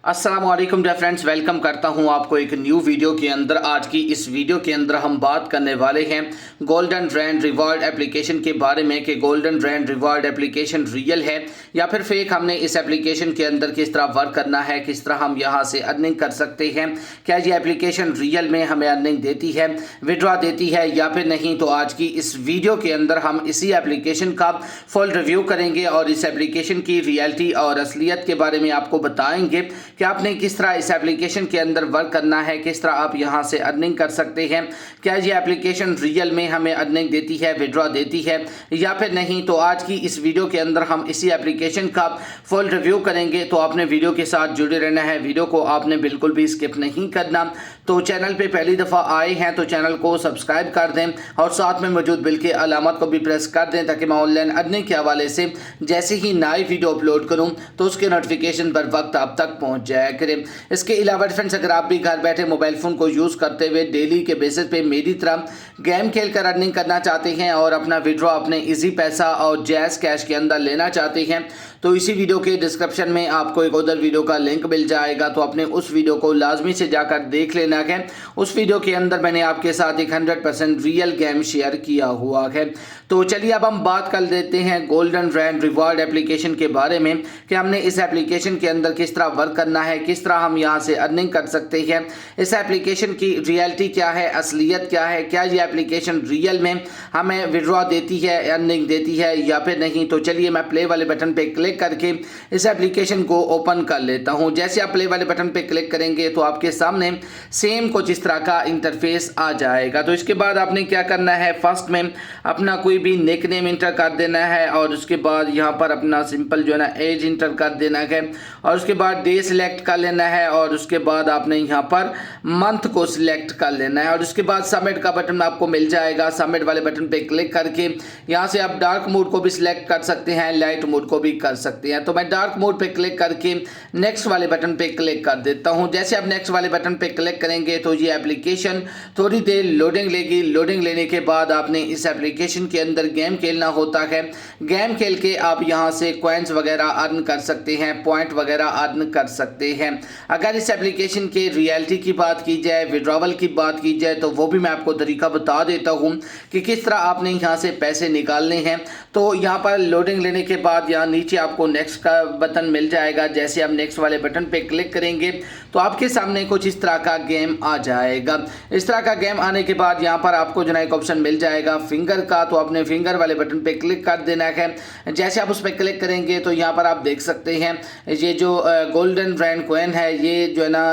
अस्सलामुअलैकुम dear friends, welcome करता हूं आपको एक न्यू वीडियो के अंदर। आज की इस वीडियो के अंदर हम बात करने वाले हैं गोल्डन रैंड रिवॉर्ड एप्लीकेशन के बारे में कि golden rand reward application real है या फिर फेक। हमने इस एप्लीकेशन के अंदर किस तरह वर्क करना है, किस तरह हम यहां से अर्निंग कर सकते हैं, क्या ये एप्लीकेशन रियल में हमें अर्निंग देती है, विड्रॉ देती है या फिर नहीं। तो आज की इस वीडियो के अंदर हम इसी एप्लीकेशन का फुल रिव्यू करेंगे और इस एप्लीकेशन की रियलिटी और असलियत के बारे में आपको बताएंगे कि आपने किस तरह इस एप्लीकेशन के अंदर वर्क करना है, किस तरह आप यहां से अर्निंग कर सकते हैं, क्या ये एप्लीकेशन रियल में हमें अर्निंग देती है, विड्रॉ देती है या फिर नहीं। तो आज की इस वीडियो के अंदर हम इसी एप्लीकेशन का फुल रिव्यू करेंगे। तो आपने वीडियो के साथ जुड़े रहना है, वीडियो को आपने बिल्कुल भी स्किप नहीं करना। तो चैनल पे पहली दफ़ा आए हैं तो चैनल को सब्सक्राइब कर दें और साथ में मौजूद बिल के अलामत को भी प्रेस कर दें ताकि मैं ऑनलाइन अर्निंग के हवाले से जैसे ही नई वीडियो अपलोड करूं तो उसके नोटिफिकेशन बर वक्त आप तक पहुंच जाया करें। इसके अलावा फ्रेंड्स, अगर आप भी घर बैठे मोबाइल फ़ोन को यूज़ करते हुए डेली के बेसिस पे मेरी तरह गेम खेल कर अर्निंग करना चाहते हैं और अपना विड्रॉ अपने इजी पैसा और जैज़ कैश के अंदर लेना चाहते हैं तो इसी वीडियो के डिस्क्रिप्शन में आपको एक उधर वीडियो का लिंक मिल जाएगा। तो अपने उस वीडियो को लाजमी से जाकर देख लेना है। उस वीडियो के अंदर मैंने आपके साथ एक 100% रियल गेम शेयर किया हुआ है। तो चलिए अब हम बात कर लेते हैं गोल्डन रैंड रिवॉर्ड एप्लीकेशन के बारे में कि हमने इस एप्लीकेशन के अंदर किस तरह वर्क करना है, किस तरह हम यहाँ से अर्निंग कर सकते हैं, इस एप्लीकेशन की रियलिटी क्या है, असलियत क्या है, क्या ये एप्लीकेशन रियल में हमें विड्रॉ देती है, अर्निंग देती है या फिर नहीं। तो चलिए मैं प्ले वाले बटन पे क्लिक करके इस एप्लीकेशन को ओपन कर लेता हूं। जैसे आप प्ले वाले बटन पे क्लिक करेंगे तो आपके सामने सेम कुछ इस तरह का इंटरफेस आ जाएगा। तो इसके बाद आपने क्या करना है, फर्स्ट में अपना कोई भी निक नेम इंटर कर देना है और उसके बाद यहाँ पर अपना सिंपल जो है ना एज इंटर कर देना है और उसके बाद डे सिलेक्ट कर लेना है और उसके बाद आपने यहाँ पर मंथ को सिलेक्ट कर लेना है और उसके बाद सबमिट का बटन आपको मिल जाएगा। सबमिट वाले बटन पे क्लिक करके यहाँ से आप डार्क मोड को भी सिलेक्ट कर सकते हैं, लाइट मोड को भी कर सकते हैं। तो मैं डार्क मोड पे क्लिक करके नेक्स्ट वाले बटन पे क्लिक कर देता हूं। जैसे आप नेक्स्ट वाले बटन पे क्लिक करेंगे तो ये एप्लीकेशन थोड़ी देर लोडिंग लेगी। लोडिंग लेने के बाद आपने इस एप्लीकेशन के अंदर गेम खेलना होता है। गेम खेल के आप यहां से कॉइन्स वगैरह अर्न कर सकते हैं, पॉइंट वगैरह अर्न कर सकते हैं। अगर इस एप्लीकेशन के रियलिटी की बात की जाए, विड्रॉवल की बात की जाए तो वो भी मैं आपको तरीका बता देता हूँ कि किस तरह आपने यहाँ से पैसे निकालने हैं। तो यहाँ पर लोडिंग लेने के बाद यहाँ नीचे आपको नेक्स्ट का बटन मिल जाएगा। जैसे आप नेक्स्ट वाले बटन पे क्लिक करेंगे तो आपके सामने कुछ इस तरह का गेम आ जाएगा। इस तरह का गेम आने के बाद यहाँ पर आपको जो है एक ऑप्शन मिल जाएगा फिंगर का। तो अपने फिंगर वाले बटन पे क्लिक कर देना है। जैसे आप उस पर क्लिक करेंगे तो यहाँ पर आप देख सकते हैं ये जो गोल्डन रैंड कॉइन है ये जो है ना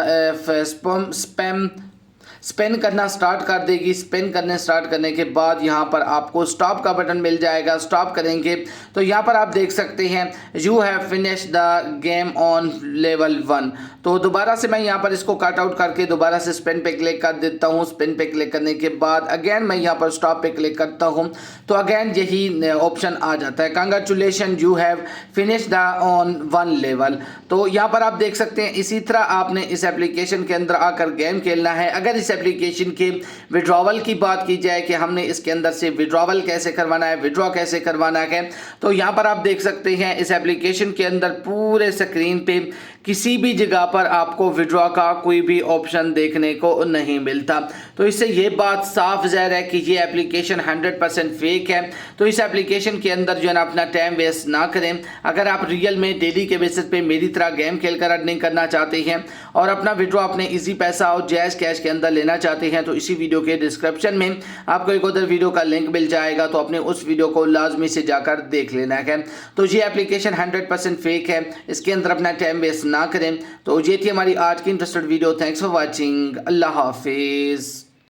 स्पेन करना स्टार्ट कर देगी। स्पेन करने स्टार्ट करने के बाद यहाँ पर आपको स्टॉप का बटन मिल जाएगा। स्टॉप करेंगे तो यहाँ पर आप देख सकते हैं you have finish the game on level 1। तो दोबारा से मैं यहाँ पर इसको कट आउट करके दोबारा से स्पेन पे क्लिक कर देता हूँ। स्पेन पे क्लिक करने के बाद अगेन मैं यहाँ पर स्टॉप पे क्लिक करता हूँ तो अगेन यही ऑप्शन आ जाता है, congratulation you have finish the on 1 level. तो यहाँ पर आप देख सकते हैं इसी तरह आपने इस एप्लीकेशन के अंदर आकर गेम खेलना है। अगर इस एप्लीकेशन के विड्रॉवल की बात की जाए कि हमने इसके अंदर से विड्रॉवल कैसे करवाना है, विड्रॉ कैसे करवाना है, तो यहाँ पर आप देख सकते हैं इस एप्लीकेशन के अंदर पूरे स्क्रीन पे किसी भी जगह पर आपको विड्रॉ का कोई भी ऑप्शन देखने को नहीं मिलता। तो इससे ये बात साफ ज़ाहिर है कि ये एप्लीकेशन 100% फेक है। तो इस एप्लीकेशन के अंदर जो है ना अपना टाइम वेस्ट ना करें। अगर आप रियल में डेली के बेसिस पे मेरी तरह गेम खेलकर अर्निंग करना चाहते हैं और अपना विड्रॉ अपने इजी पैसा और जैज़ कैश के अंदर लेना चाहते हैं तो इसी वीडियो के डिस्क्रिप्शन में आपको एक उधर वीडियो का लिंक मिल जाएगा। तो अपने उस वीडियो को लाजमी से जाकर देख लेना है। तो ये एप्लीकेशन 100% फेक है, इसके अंदर अपना टाइम वेस्ट ना करें। तो ये थी हमारी आज की interested video. Thanks for watching. अल्लाह हाफिज़।